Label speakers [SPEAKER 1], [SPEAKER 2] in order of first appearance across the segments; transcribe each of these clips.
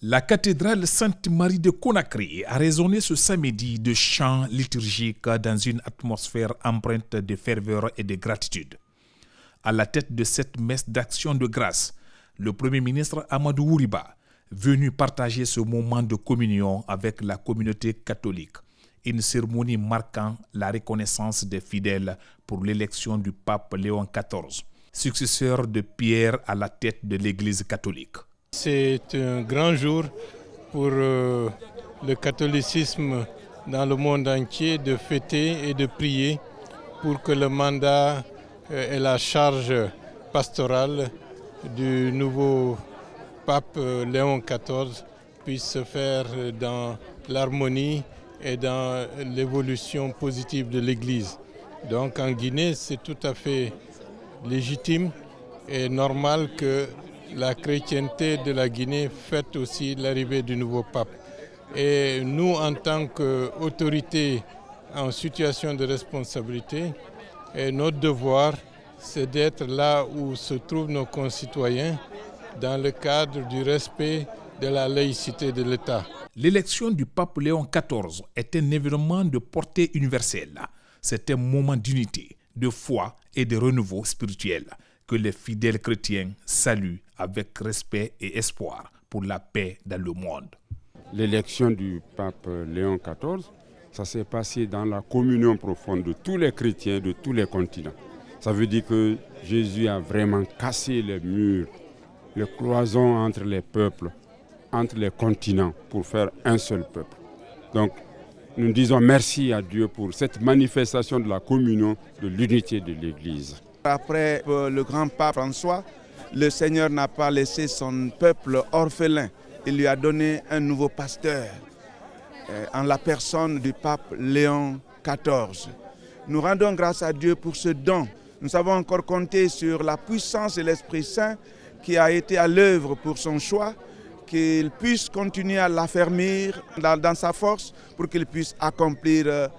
[SPEAKER 1] La cathédrale Sainte-Marie de Conakry a résonné ce samedi de chants liturgiques dans une atmosphère empreinte de ferveur et de gratitude. À la tête de cette messe d'action de grâce, le Premier ministre Amadou Ouriba, venu partager ce moment de communion avec la communauté catholique, une cérémonie marquant la reconnaissance des fidèles pour l'élection du pape Léon XIV, successeur de Pierre à la tête de l'Église catholique.
[SPEAKER 2] C'est un grand jour pour le catholicisme dans le monde entier de fêter et de prier pour que le mandat et la charge pastorale du nouveau pape Léon XIV puissent se faire dans l'harmonie et dans l'évolution positive de l'Église. Donc en Guinée, c'est tout à fait légitime et normal que la chrétienté de la Guinée fête aussi l'arrivée du nouveau pape. Et nous, en tant qu'autorité en situation de responsabilité, notre devoir, c'est d'être là où se trouvent nos concitoyens dans le cadre du respect de la laïcité de l'État.
[SPEAKER 1] L'élection du pape Léon XIV est un événement de portée universelle. C'est un moment d'unité, de foi et de renouveau spirituel que les fidèles chrétiens saluent avec respect et espoir pour la paix dans le monde.
[SPEAKER 3] L'élection du pape Léon XIV, ça s'est passé dans la communion profonde de tous les chrétiens de tous les continents. Ça veut dire que Jésus a vraiment cassé les murs, les cloisons entre les peuples, entre les continents pour faire un seul peuple. Donc nous disons merci à Dieu pour cette manifestation de la communion, de l'unité de l'Église.
[SPEAKER 4] Après le grand pape François, le Seigneur n'a pas laissé son peuple orphelin. Il lui a donné un nouveau pasteur en la personne du pape Léon XIV. Nous rendons grâce à Dieu pour ce don. Nous savons encore compter sur la puissance de l'Esprit Saint qui a été à l'œuvre pour son choix, qu'il puisse continuer à l'affermir dans sa force pour qu'il puisse accomplir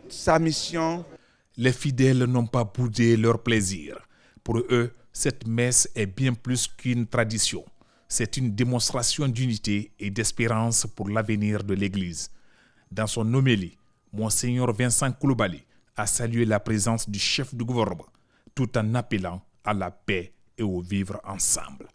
[SPEAKER 4] sa mission.
[SPEAKER 1] Les fidèles n'ont pas boudé leur plaisir. Pour eux, cette messe est bien plus qu'une tradition. C'est une démonstration d'unité et d'espérance pour l'avenir de l'Église. Dans son homélie, Monseigneur Vincent Koulibaly a salué la présence du chef du gouvernement, tout en appelant à la paix et au vivre ensemble.